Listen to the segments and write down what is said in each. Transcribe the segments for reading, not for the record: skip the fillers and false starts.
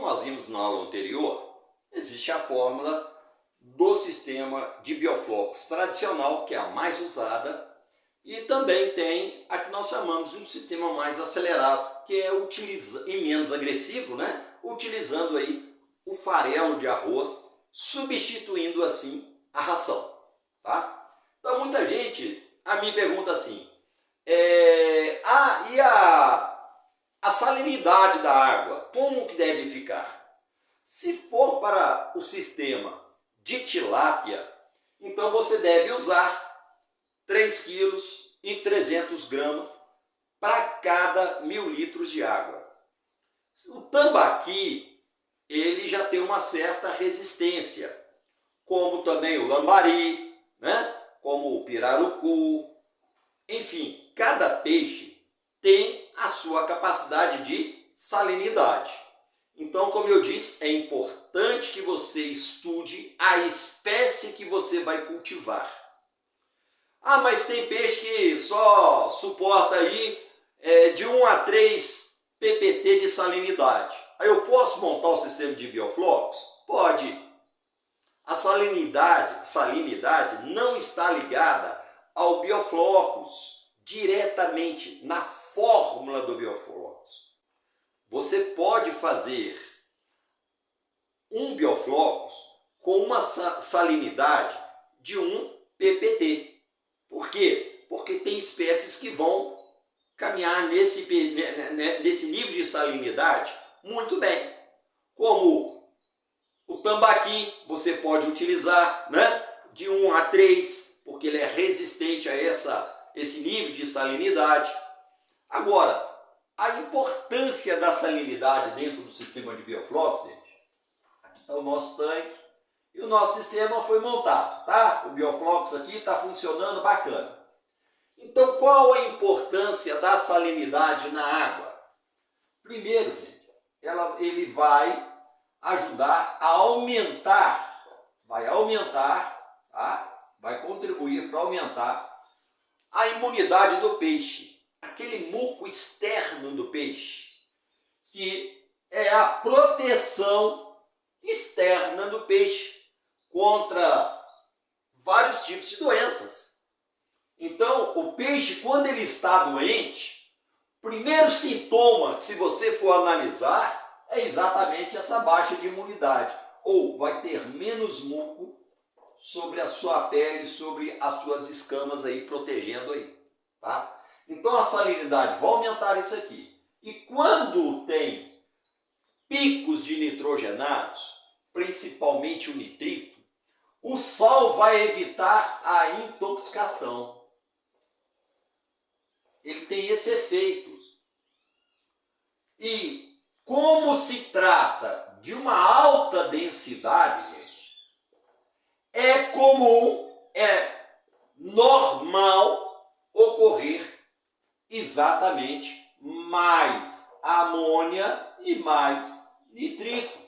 nós vimos na aula anterior, existe a fórmula do sistema de bioflocos tradicional, que é a mais usada, e também tem a que nós chamamos de um sistema mais acelerado, que é e menos agressivo, né? Utilizando aí o farelo de arroz, substituindo assim a ração, tá? Então muita gente me pergunta assim, e a salinidade da água, como que deve ficar? Se for para o sistema de tilápia, então você deve usar 3,3 kg para cada 1.000 litros de água. O tambaqui, ele já tem uma certa resistência, como também o lambari, né? Como o pirarucu. Enfim, cada peixe tem a sua capacidade de salinidade. Então, como eu disse, é importante que você estude a espécie que você vai cultivar. Mas tem peixe que só suporta aí de 1 a 3 ppt de salinidade. Aí eu posso montar o sistema de bioflocos? Pode. A salinidade não está ligada ao bioflocos diretamente na fórmula do bioflocos. Você pode fazer um bioflocos com uma salinidade de 1 ppt. Por quê? Porque tem espécies que vão caminhar nesse nível de salinidade muito bem. Como o tambaqui, você pode utilizar, né, de 1 a 3, porque ele é resistente a esse nível de salinidade. Agora, a importância da salinidade dentro do sistema de bioflocos, gente. Aqui está o nosso tanque. E o nosso sistema foi montado, tá? O bioflocos aqui está funcionando bacana. Então, qual a importância da salinidade na água? Primeiro, gente, ele vai ajudar a aumentar, tá? Vai contribuir para aumentar a imunidade do peixe, aquele muco externo do peixe, que é a proteção externa do peixe contra vários tipos de doenças. Então, o peixe, quando ele está doente, o primeiro sintoma, se você for analisar, é exatamente essa baixa de imunidade. Ou vai ter menos muco sobre a sua pele, sobre as suas escamas aí, protegendo aí, tá? Então, a salinidade vai aumentar isso aqui. E quando tem picos de nitrogenados, principalmente o nitrito, o sal vai evitar a intoxicação. Ele tem esse efeito. E como se trata de uma alta densidade, gente, é comum, é normal ocorrer exatamente mais amônia e mais nitrito.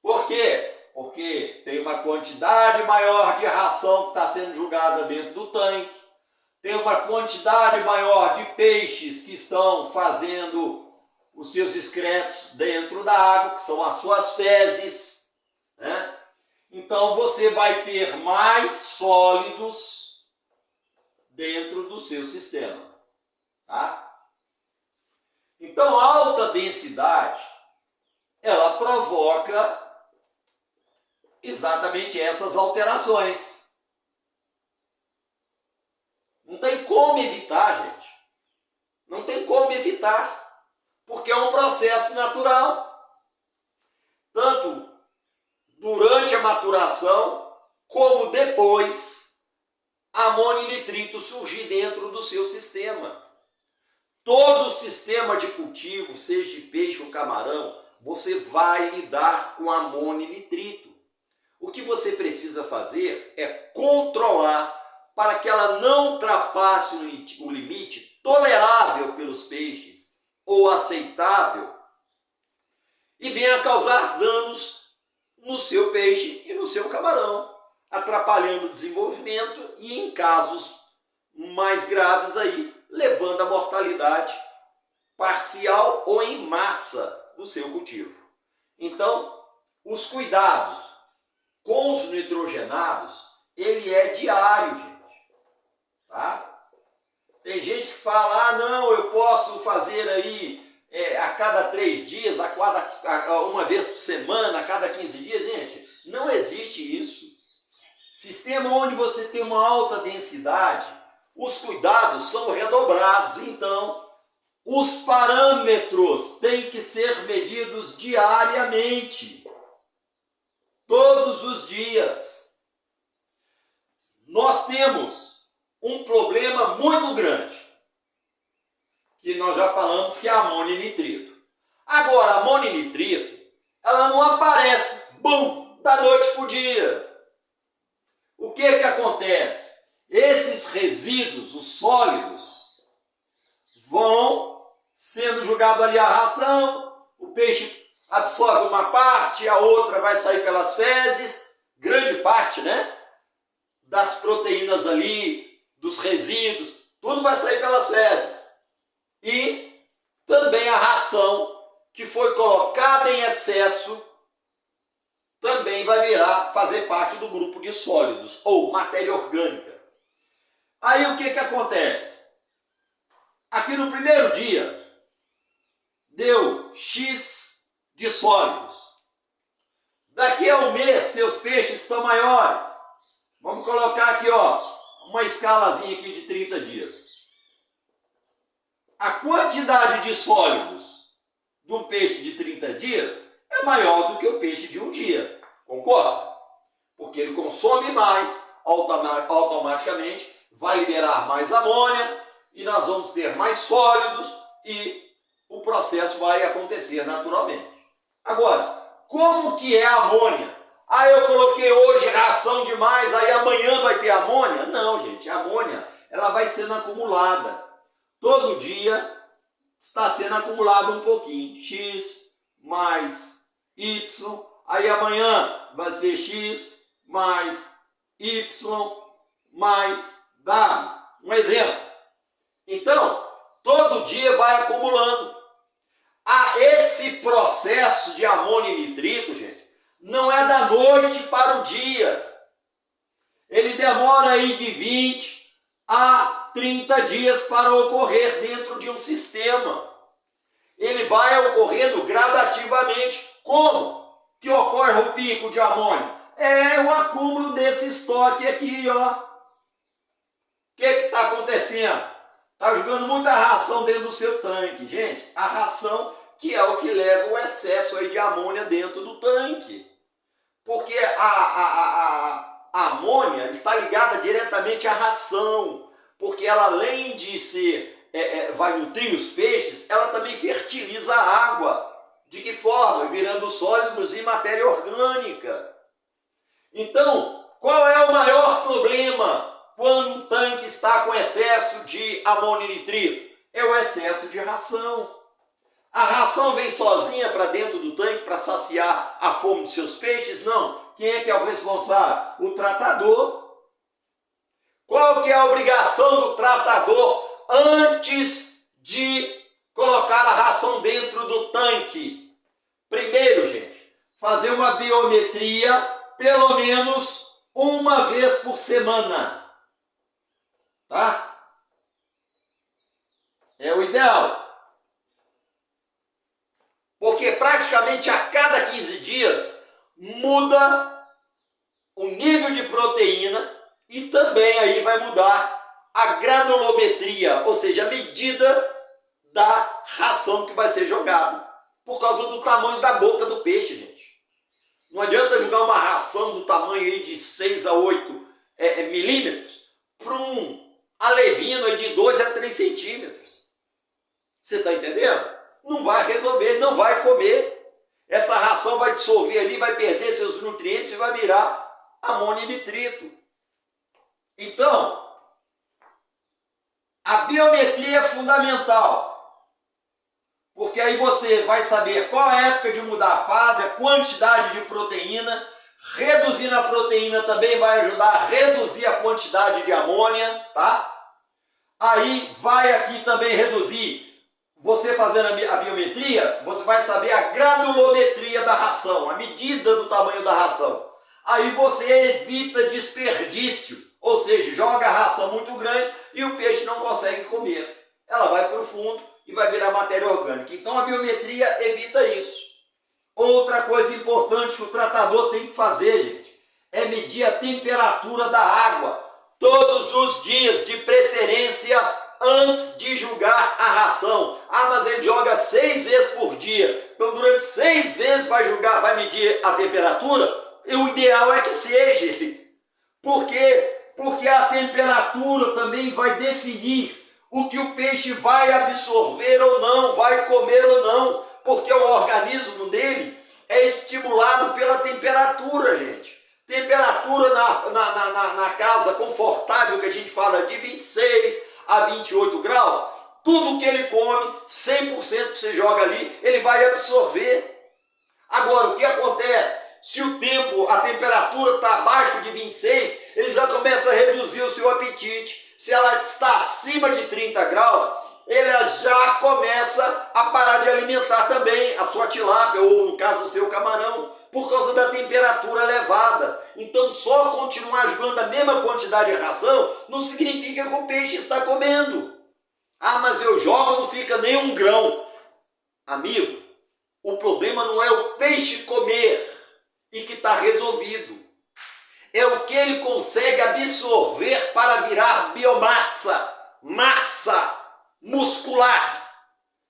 Por quê? Porque tem uma quantidade maior de ração que está sendo jogada dentro do tanque, tem uma quantidade maior de peixes que estão fazendo os seus excretos dentro da água, que são as suas fezes, né? Então você vai ter mais sólidos dentro do seu sistema, tá? Então a alta densidade, ela provoca exatamente essas alterações. Não tem como evitar, gente. Não tem como evitar, porque é um processo natural. Tanto durante a maturação, como depois, amônio e nitrito surgir dentro do seu sistema. Todo o sistema de cultivo, seja de peixe ou camarão, você vai lidar com amônio e nitrito. O que você precisa fazer é controlar para que ela não ultrapasse o limite tolerável pelos peixes ou aceitável e venha causar danos no seu peixe e no seu camarão, atrapalhando o desenvolvimento e, em casos mais graves, aí, levando a mortalidade parcial ou em massa do seu cultivo. Então, os cuidados com os nitrogenados, ele é diário, gente. Tá? Tem gente que fala, ah, não, eu posso fazer aí a cada 3 dias, uma vez por semana, a cada 15 dias. Gente, não existe isso. Sistema onde você tem uma alta densidade, os cuidados são redobrados. Então, os parâmetros têm que ser medidos diariamente, todos os dias. Nós temos um problema muito grande, que nós já falamos, que é a amônia e nitrito. Agora, a amônia e nitrito, ela não aparece, bum, da noite para o dia. O que acontece? Esses resíduos, os sólidos, vão sendo jogados ali a ração, o peixe absorve uma parte, a outra vai sair pelas fezes, grande parte, né? Das proteínas ali, dos resíduos, tudo vai sair pelas fezes. E também a ração que foi colocada em excesso também vai fazer parte do grupo de sólidos, ou matéria orgânica. Aí o que acontece? Aqui no primeiro dia, deu X de sólidos. Daqui a um mês, seus peixes estão maiores. Vamos colocar aqui, ó, uma escalazinha aqui de 30 dias. A quantidade de sólidos de um peixe de 30 dias é maior do que o peixe de um dia. Concorda? Porque ele consome mais, automaticamente vai liberar mais amônia e nós vamos ter mais sólidos e o processo vai acontecer naturalmente. Agora, como que é a amônia? Ah, eu coloquei hoje ração demais, aí amanhã vai ter amônia? Não, gente, a amônia ela vai sendo acumulada. Todo dia está sendo acumulado um pouquinho. X mais Y. Aí amanhã vai ser X mais Y mais W. Um exemplo. Então, todo dia vai acumulando. Esse processo de amônia e nitrito, gente, não é da noite para o dia. Ele demora aí de 20 a 30 dias para ocorrer dentro de um sistema. Ele vai ocorrendo gradativamente. Como que ocorre o pico de amônia? É o acúmulo desse estoque aqui, ó. O que está acontecendo? Está jogando muita ração dentro do seu tanque. Gente, a ração que é o que leva o excesso aí de amônia dentro do tanque. Porque a amônia está ligada diretamente à ração. Porque ela, além de ser, vai nutrir os peixes, ela também fertiliza a água. De que forma? Virando sólidos e matéria orgânica. Então, qual é o maior problema quando um tanque está com excesso de amônia e nitrito? É o excesso de ração. A ração vem sozinha para dentro do tanque para saciar a fome dos seus peixes? Não. Quem é que é o responsável? O tratador. Qual que é a obrigação do tratador antes de colocar a ração dentro do tanque? Primeiro, gente, fazer uma biometria pelo menos uma vez por semana. Tá? É o ideal. Porque praticamente a cada 15 dias muda o nível de proteína e também aí vai mudar a granulometria, ou seja, a medida da ração que vai ser jogada, por causa do tamanho da boca do peixe, gente. Não adianta jogar uma ração do tamanho aí de 6 a 8 milímetros para um alevino aí de 2 a 3 centímetros. Você está entendendo? Não vai resolver, não vai comer. Essa ração vai dissolver ali, vai perder seus nutrientes e vai virar amônia e nitrito. Então, a biometria é fundamental, porque aí você vai saber qual é a época de mudar a fase, a quantidade de proteína. Reduzindo a proteína também vai ajudar a reduzir a quantidade de amônia, tá? Aí vai aqui também reduzir você fazendo a biometria, você vai saber a granulometria da ração, a medida do tamanho da ração. Aí você evita desperdício, ou seja, joga a ração muito grande e o peixe não consegue comer. Ela vai para o fundo e vai virar matéria orgânica. Então a biometria evita isso. Outra coisa importante que o tratador tem que fazer, gente, é medir a temperatura da água todos os dias, de preferência antes de jogar a ração. Ah, mas ele joga 6 vezes por dia. Então durante 6 vezes vai medir a temperatura. E o ideal é que seja. Por quê? Porque a temperatura também vai definir o que o peixe vai absorver ou não, vai comer ou não, porque o organismo dele é estimulado pela temperatura, gente. Temperatura na casa confortável, que a gente fala de 26 a 28 graus, tudo que ele come, 100% que você joga ali, ele vai absorver. Agora, o que acontece? Se a temperatura está abaixo de 26, ele já começa a reduzir o seu apetite. Se ela está acima de 30 graus, ele já começa a parar de alimentar também a sua tilápia, ou no caso o seu camarão, por causa da temperatura elevada. Então só continuar jogando a mesma quantidade de ração não significa que o peixe está comendo. Ah, mas eu jogo, não fica nem um grão. Amigo, o problema não é o peixe comer e que está resolvido. É o que ele consegue absorver para virar biomassa, massa muscular,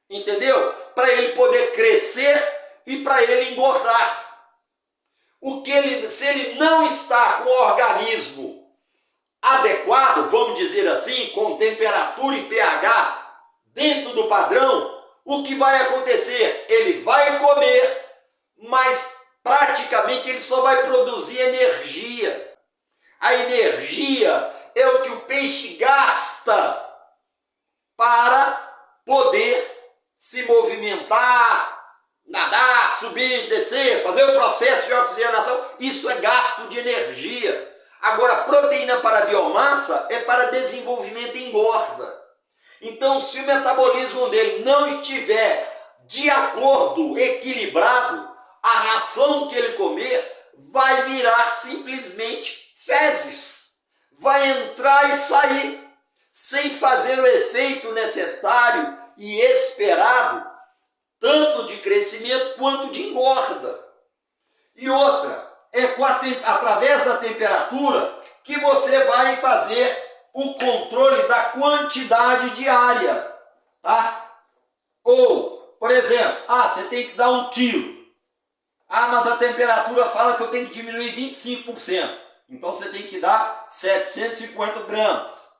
entendeu? Para ele poder crescer e para ele engordar. Se ele não está com o organismo adequado, vamos dizer assim, com temperatura e pH dentro do padrão, o que vai acontecer? Ele vai comer, mas praticamente ele só vai produzir energia. A energia é o que o peixe gasta para poder se movimentar, nadar, subir, descer, fazer o processo de oxigenação. Isso é gasto de energia. Agora, a proteína para biomassa é para desenvolvimento e engorda. Então, se o metabolismo dele não estiver de acordo, equilibrado, a ração que ele comer vai virar simplesmente fezes. Vai entrar e sair, sem fazer o efeito necessário e esperado, tanto de crescimento quanto de engorda. E outra, é através da temperatura que você vai fazer o controle da quantidade diária, tá? Ou, por exemplo, você tem que dar 1 quilo. Mas a temperatura fala que eu tenho que diminuir 25%. Então você tem que dar 750 gramas.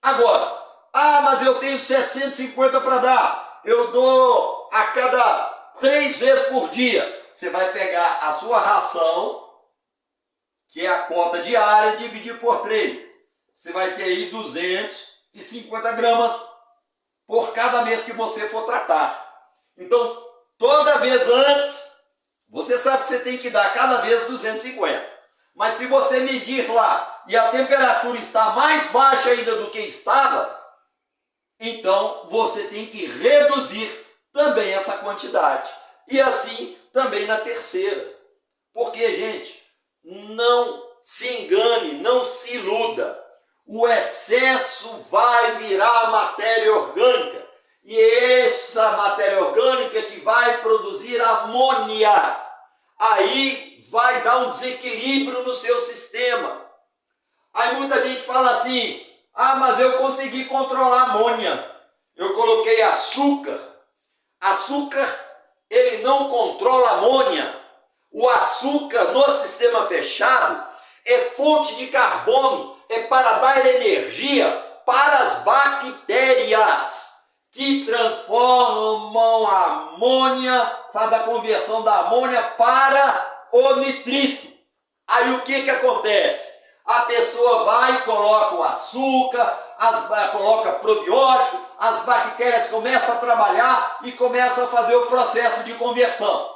Agora, mas eu tenho 750 para dar. Eu dou a cada 3 vezes por dia. Você vai pegar a sua ração, que é a cota diária, e dividir por 3. Você vai ter aí 250 gramas por cada mês que você for tratar. Então, toda vez antes, você sabe que você tem que dar cada vez 250. Mas se você medir lá e a temperatura está mais baixa ainda do que estava, então você tem que reduzir também essa quantidade. E assim também na terceira. Porque, gente, não se engane, não se iluda. O excesso vai virar matéria orgânica. E essa matéria orgânica que vai produzir amônia. Aí vai dar um desequilíbrio no seu sistema. Aí muita gente fala assim, mas eu consegui controlar a amônia. Eu coloquei açúcar. Açúcar, ele não controla a amônia. O açúcar no sistema fechado é fonte de carbono, é para dar energia para as bactérias que transformam a amônia, faz a conversão da amônia para o nitrito. Aí o que acontece? A pessoa vai e coloca o açúcar, coloca probiótico, as bactérias começam a trabalhar e começam a fazer o processo de conversão.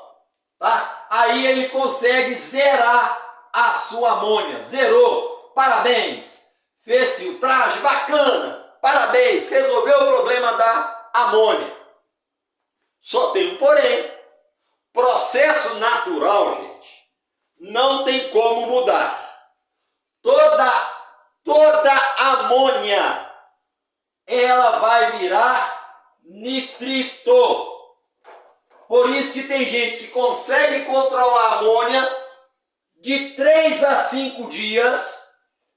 Tá? Aí ele consegue zerar a sua amônia. Zerou. Parabéns. Fez filtragem, bacana. Parabéns. Resolveu o problema da amônia. Só tem um porém. Processo natural, gente, não tem como mudar. Toda amônia, ela vai virar nitrito. Por isso que tem gente que consegue controlar a amônia, de 3 a 5 dias,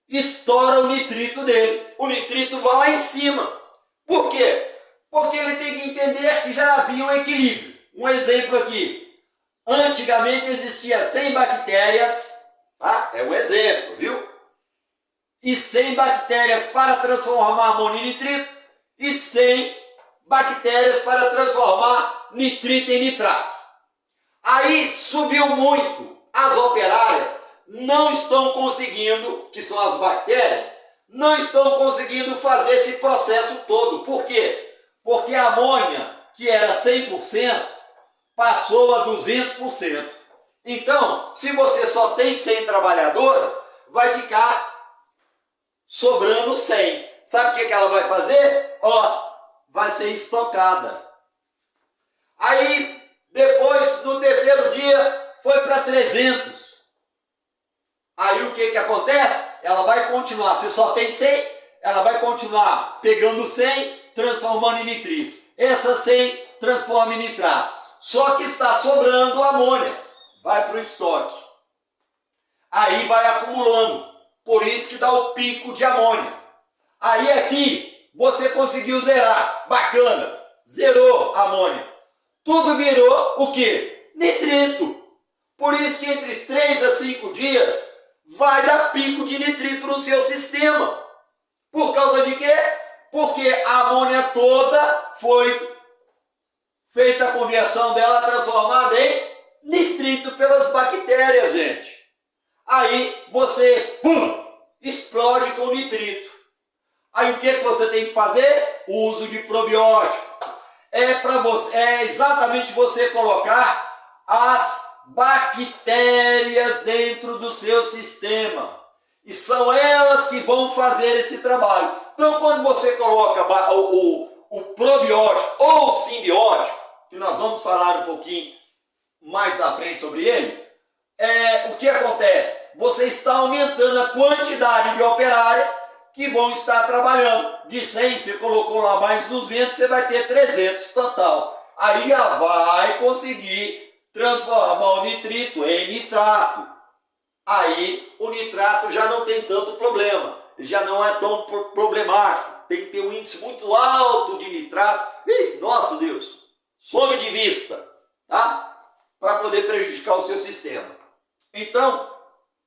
estoura o nitrito dele. O nitrito vai lá em cima. Por quê? Porque ele tem que entender que já havia um equilíbrio. Um exemplo aqui. Antigamente existia 100 bactérias, tá? É um exemplo, viu? E 100 bactérias para transformar amônia em nitrito e 100 bactérias para transformar nitrito em nitrato. Aí subiu muito. As operárias não estão conseguindo, que são as bactérias, não estão conseguindo fazer esse processo todo. Por quê? Porque a amônia, que era 100%, passou a 200%. Então, se você só tem 100 trabalhadoras, vai ficar sobrando 100. Sabe o que ela vai fazer? Vai ser estocada. Aí, depois, no terceiro dia, foi para 300. Aí o que acontece? Ela vai continuar, se só tem 100, ela vai continuar pegando 100, transformando em nitrito. Essa 100 transforma em nitrato. Só que está sobrando amônia, vai para o estoque. Aí vai acumulando, por isso que dá o pico de amônia. Aí aqui você conseguiu zerar, bacana, zerou a amônia. Tudo virou o quê? Nitrito. Por isso que entre 3 a 5 dias vai dar pico de nitrito no seu sistema. Por causa de quê? Porque a amônia toda foi feita a conversão dela transformada em nitrito pelas bactérias, gente. Aí você, explode com nitrito. Aí o que você tem que fazer? O uso de probiótico. É exatamente você colocar as bactérias dentro do seu sistema. E são elas que vão fazer esse trabalho. Então, quando você coloca o probiótico ou o simbiótico, que nós vamos falar um pouquinho mais na frente sobre ele, o que acontece? Você está aumentando a quantidade de operárias que vão estar trabalhando. De 100, você colocou lá mais 200, você vai ter 300 total. Aí já vai conseguir transformar o nitrito em nitrato. Aí o nitrato já não tem tanto problema, ele já não é tão problemático. Tem que ter um índice muito alto de nitrato. Nossa Deus, some de vista, tá? Para poder prejudicar o seu sistema. Então,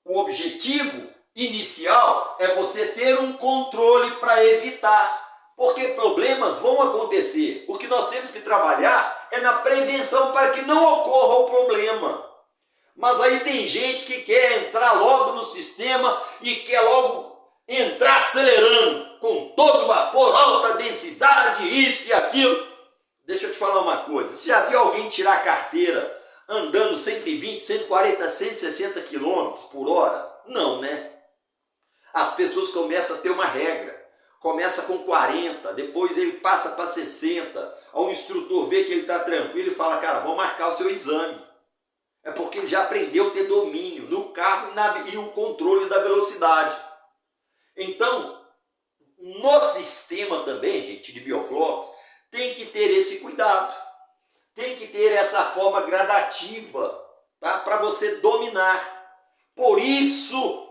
o objetivo inicial é você ter um controle para evitar, porque problemas vão acontecer. O que nós temos que trabalhar é na prevenção para que não ocorra o problema. Mas aí tem gente que quer entrar logo no sistema e quer logo entrar acelerando, com todo vapor, alta densidade, isso e aquilo. Deixa eu te falar uma coisa, você já viu alguém tirar a carteira andando 120, 140, 160 km por hora? Não, né? As pessoas começam a ter uma regra. Começa com 40, depois ele passa para 60. O instrutor vê que ele está tranquilo e fala, cara, vou marcar o seu exame. É porque ele já aprendeu a ter domínio no carro e o controle da velocidade. Então, no sistema também, gente, de bioflux, tem que ter esse cuidado. Tem que ter essa forma gradativa, tá? Para você dominar. Por isso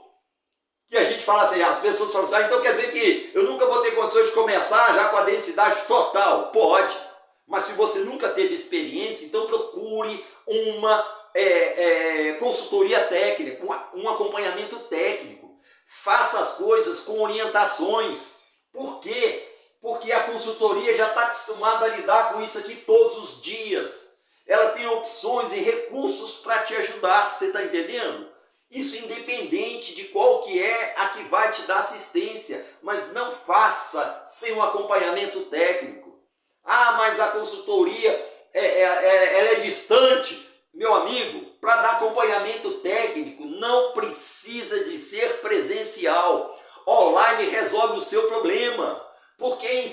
que a gente fala assim, as pessoas falam assim, então quer dizer que eu nunca vou ter condições de começar já com a densidade total? Pode, mas se você nunca teve experiência, então procure uma consultoria técnica, um acompanhamento técnico. Faça as coisas com orientações. Por quê? Porque a consultoria já está acostumada a lidar com isso aqui todos os dias. Ela tem opções e recursos para te ajudar, você está entendendo? Isso independente de qual que é a que vai te dar assistência, mas não faça sem um acompanhamento técnico. Ah, mas a consultoria ela é distante. Meu amigo, para dar acompanhamento técnico não precisa de ser presencial. Online resolve o seu problema. Porque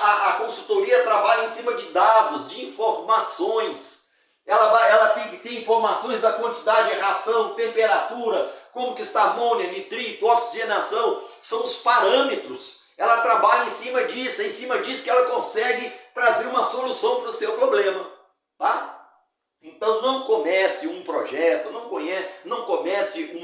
a consultoria trabalha em cima de dados, de informações. Ela tem que ter informações da quantidade de ração, temperatura, como que está amônia, nitrito, oxigenação, são os parâmetros. Ela trabalha em cima disso, é em cima disso que ela consegue trazer uma solução para o seu problema, tá? Então não comece um projeto, não comece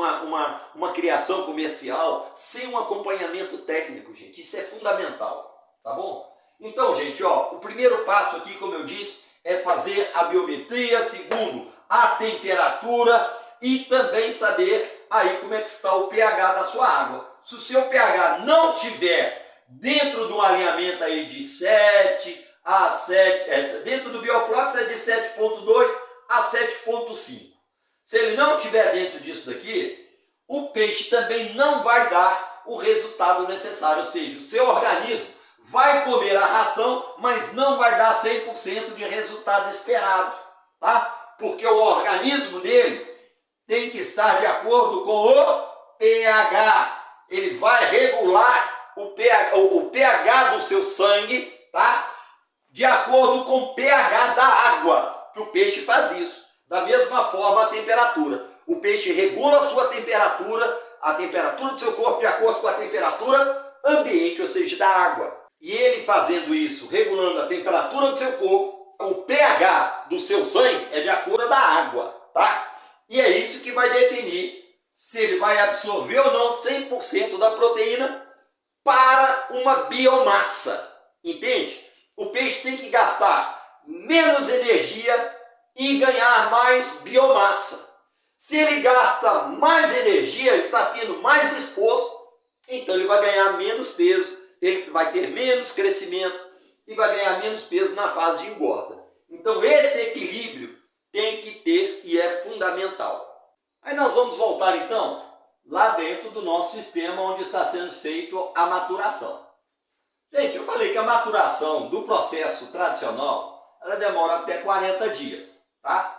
uma criação comercial sem um acompanhamento técnico, gente. Isso é fundamental, tá bom? Então, gente, ó, o primeiro passo aqui, como eu disse, é fazer a biometria. Segundo, a temperatura e também saber aí como é que está o pH da sua água. Se o seu pH não tiver dentro de um alinhamento aí de 7 a 7, dentro do Bioflox é de 7,2 a 7,5. Se ele não estiver dentro disso daqui, o peixe também não vai dar o resultado necessário, ou seja, o seu organismo vai comer a ração, mas não vai dar 100% de resultado esperado, tá? Porque o organismo dele tem que estar de acordo com o pH. Ele vai regular o pH do seu sangue, tá? De acordo com o pH da água, que o peixe faz isso. Da mesma forma, a temperatura. O peixe regula a sua temperatura, a temperatura do seu corpo de acordo com a temperatura ambiente, ou seja, da água. E ele fazendo isso, regulando a temperatura do seu corpo, o pH do seu sangue é de acordo com a da água, tá? E é isso que vai definir se ele vai absorver ou não 100% da proteína para uma biomassa, entende? O peixe tem que gastar menos energia e ganhar mais biomassa. Se ele gasta mais energia e está tendo mais esforço, então ele vai ganhar menos peso, ele vai ter menos crescimento e vai ganhar menos peso na fase de engorda. Então esse equilíbrio tem que ter e é fundamental. Aí nós vamos voltar então lá dentro do nosso sistema onde está sendo feito a maturação. Gente, eu falei que a maturação do processo tradicional ela demora até 40 dias, tá?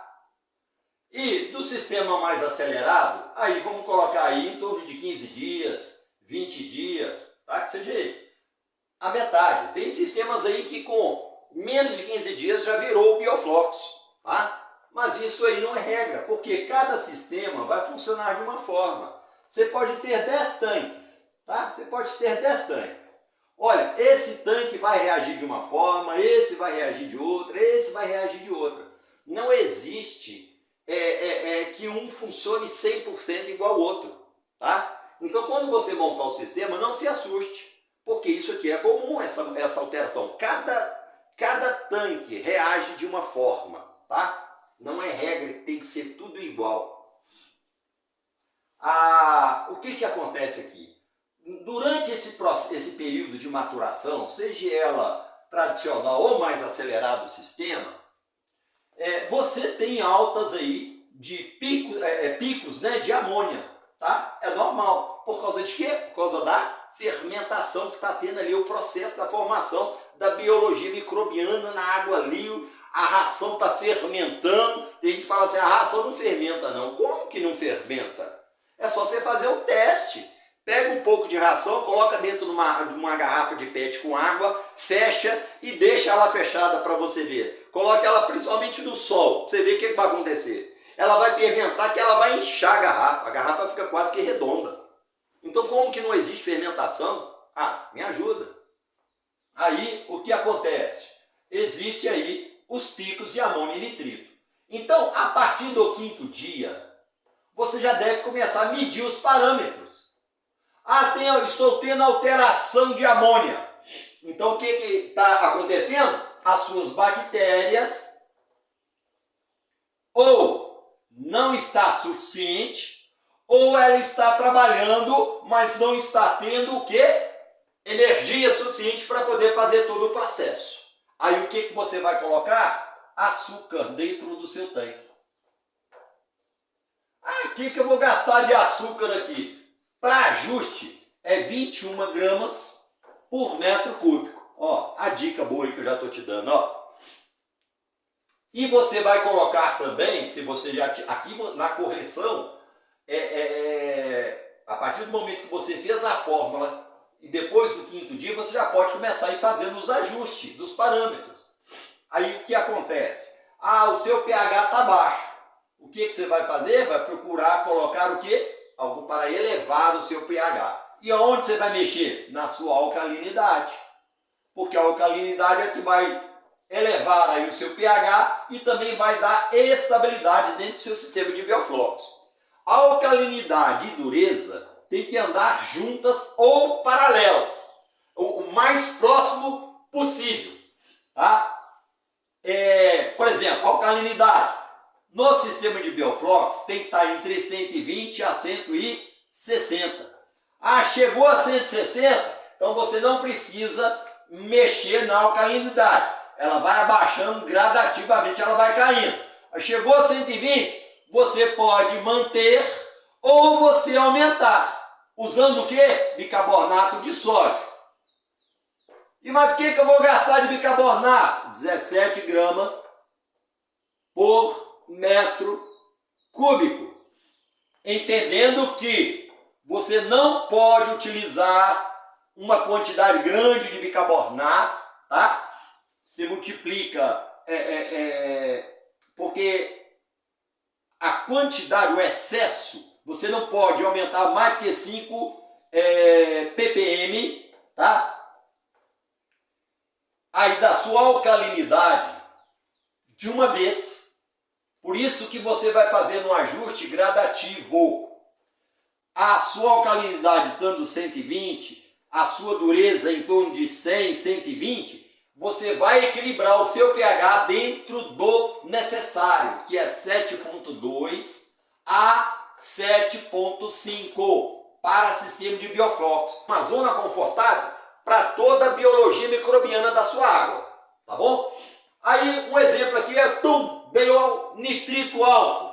E do sistema mais acelerado, aí vamos colocar aí em torno de 15 dias, 20 dias, tá? Que seja a metade. Tem sistemas aí que com menos de 15 dias já virou o Bioflox, tá? Mas isso aí não é regra, porque cada sistema vai funcionar de uma forma. Você pode ter 10 tanques, tá? Você pode ter 10 tanques. Olha, esse tanque vai reagir de uma forma, esse vai reagir de outra, esse vai reagir de outra. Não existe que um funcione 100% igual ao outro, tá? Então, quando você montar o sistema, não se assuste, porque isso aqui é comum, essa alteração. Cada tanque reage de uma forma, tá? Não é regra que tem que ser tudo igual. O que acontece aqui? Durante esse período de maturação, seja ela tradicional ou mais acelerado o sistema, você tem altas aí de picos, né, de amônia, tá? É normal. Por causa de quê? Por causa da fermentação que está tendo ali, o processo da formação da biologia microbiana na água ali, a ração está fermentando. Tem gente que fala assim, a ração não fermenta não. Como que não fermenta? É só você fazer um teste. Pega um pouco de ração, coloca dentro de uma garrafa de PET com água, fecha e deixa ela fechada para você ver. Coloque ela principalmente no sol, para você ver o que vai acontecer. Ela vai fermentar, que ela vai inchar a garrafa fica quase que redonda. Então como que não existe fermentação? Me ajuda. Aí o que acontece? Existe aí os picos de amônio e nitrito. Então a partir do 5º dia, você já deve começar a medir os parâmetros. Estou tendo alteração de amônia. Então o que está acontecendo? As suas bactérias ou não está suficiente, ou ela está trabalhando, mas não está tendo o quê? Energia suficiente para poder fazer todo o processo. Aí o que você vai colocar? Açúcar dentro do seu tanque. O que eu vou gastar de açúcar aqui? Para ajuste é 21 gramas por metro cúbico. Ó, a dica boa aí que eu já estou te dando, ó. E você vai colocar também, se você já aqui na correção, a partir do momento que você fez a fórmula e depois do quinto dia você já pode começar a ir fazendo os ajustes dos parâmetros. Aí o que acontece? O seu pH está baixo. O que você vai fazer? Vai procurar colocar o quê? Algo para elevar o seu pH. E aonde você vai mexer? Na sua alcalinidade. Porque a alcalinidade é que vai elevar aí o seu pH e também vai dar estabilidade dentro do seu sistema de biofluxo. A alcalinidade e dureza tem que andar juntas ou paralelas, o mais próximo possível. Tá? Por exemplo, alcalinidade no sistema de biofluxo tem que estar entre 120 a 160. Chegou a 160, então você não precisa mexer na alcalinidade. Ela vai abaixando gradativamente, ela vai caindo. Chegou a 120, você pode manter ou você aumentar. Usando o quê? Bicarbonato de sódio. Mas por que eu vou gastar de bicarbonato? 17 gramas por metro cúbico. Entendendo que você não pode utilizar uma quantidade grande de bicarbonato, tá? Você multiplica, porque a quantidade, o excesso, você não pode aumentar mais que 5 ppm, tá? Aí da sua alcalinidade de uma vez. Por isso que você vai fazendo um ajuste gradativo. A sua alcalinidade estando 120, a sua dureza em torno de 100, 120, você vai equilibrar o seu pH dentro do necessário, que é 7,2 a 7,5 para sistema de biofluxo. Uma zona confortável para toda a biologia microbiana da sua água, tá bom? Aí um exemplo aqui veio ao nitrito alto. O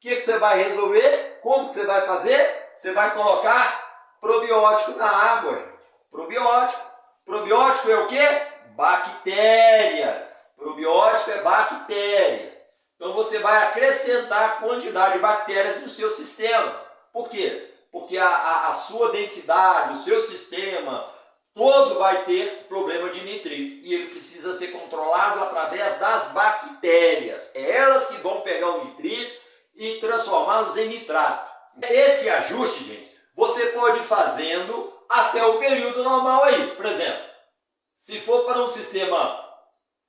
que você vai resolver? Como que você vai fazer? Você vai colocar probiótico na água, gente. Probiótico. Probiótico é o quê? Bactérias. Probiótico é bactérias. Então você vai acrescentar a quantidade de bactérias no seu sistema. Por quê? Porque a sua densidade, o seu sistema todo vai ter problema de nitrito. E ele precisa ser controlado através das bactérias. É elas que vão pegar o nitrito e transformá-los em nitrato. Esse ajuste, gente, você pode ir fazendo até o período normal aí. Por exemplo, se for para um sistema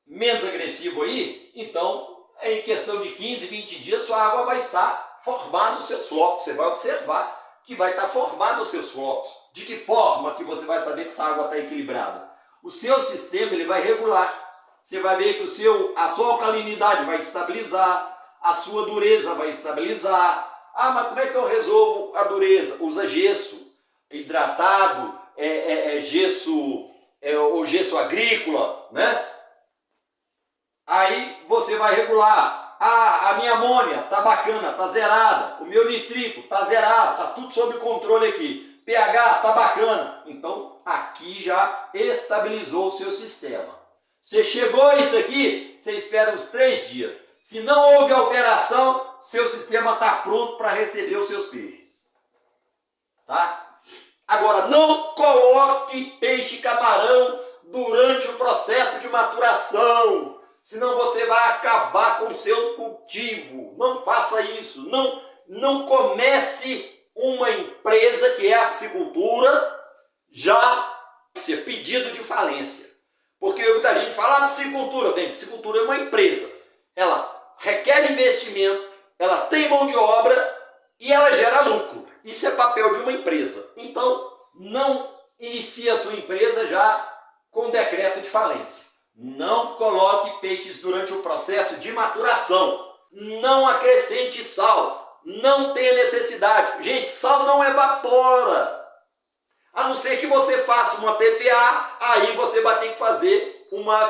menos agressivo aí, então em questão de 15, 20 dias sua água vai estar formada nos seus flocos. Você vai observar que vai estar formado os seus flocos. De que forma que você vai saber que essa água está equilibrada? O seu sistema ele vai regular. Você vai ver que a sua alcalinidade vai estabilizar, a sua dureza vai estabilizar. Mas como é que eu resolvo a dureza? Usa gesso hidratado, gesso, ou gesso agrícola, né? Aí você vai regular. A minha amônia está bacana, está zerada. O meu nitrito está zerado, está tudo sob controle aqui. pH está bacana. Então aqui já estabilizou o seu sistema. Você chegou a isso aqui, você espera uns 3 dias. Se não houve alteração, seu sistema está pronto para receber os seus peixes. Tá? Agora, não coloque peixe e camarão durante o processo de maturação, senão você vai acabar com o seu cultivo. Não faça isso. Não comece uma empresa que é a piscicultura já ser pedido de falência. Porque muita gente fala, piscicultura. Bem, piscicultura é uma empresa. Ela requer investimento, ela tem mão de obra e ela gera lucro. Isso é papel de uma empresa. Então, não inicie a sua empresa já com decreto de falência. Não coloque peixes durante o processo de maturação. Não acrescente sal. Não tenha necessidade. Gente, sal não evapora. A não ser que você faça uma PPA, aí você vai ter que fazer uma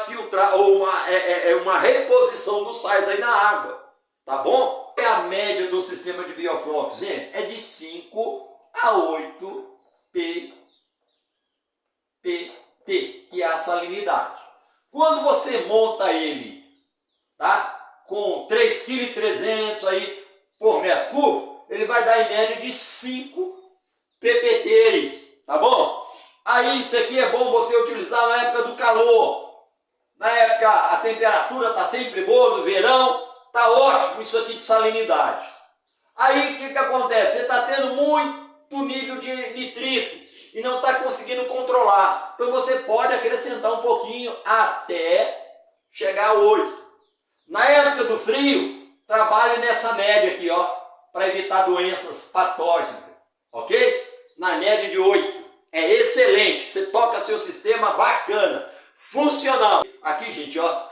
uma reposição dos sais aí na água. Tá bom? É a média do sistema de biofluxo, gente, é de 5 a 8 ppt, que é a salinidade. Quando você monta ele, tá, com 3,3 kg aí por metro cúbico, ele vai dar em média de 5 ppt aí, tá bom? Aí isso aqui é bom você utilizar na época do calor. Na época a temperatura está sempre boa, no verão, está ótimo isso aqui de salinidade. Aí o que acontece? Você está tendo muito nível de nitrito e não está conseguindo controlar. Então você pode acrescentar um pouquinho até chegar a 8. Na época do frio, trabalhe nessa média aqui, ó, para evitar doenças patógenas, ok? Na média de 8. É excelente, você toca seu sistema bacana, funcional. Aqui, gente, ó,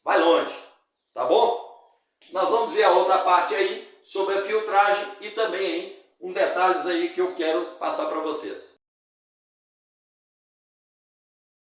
vai longe, tá bom? Nós vamos ver a outra parte aí sobre a filtragem e também aí detalhes aí que eu quero passar para vocês.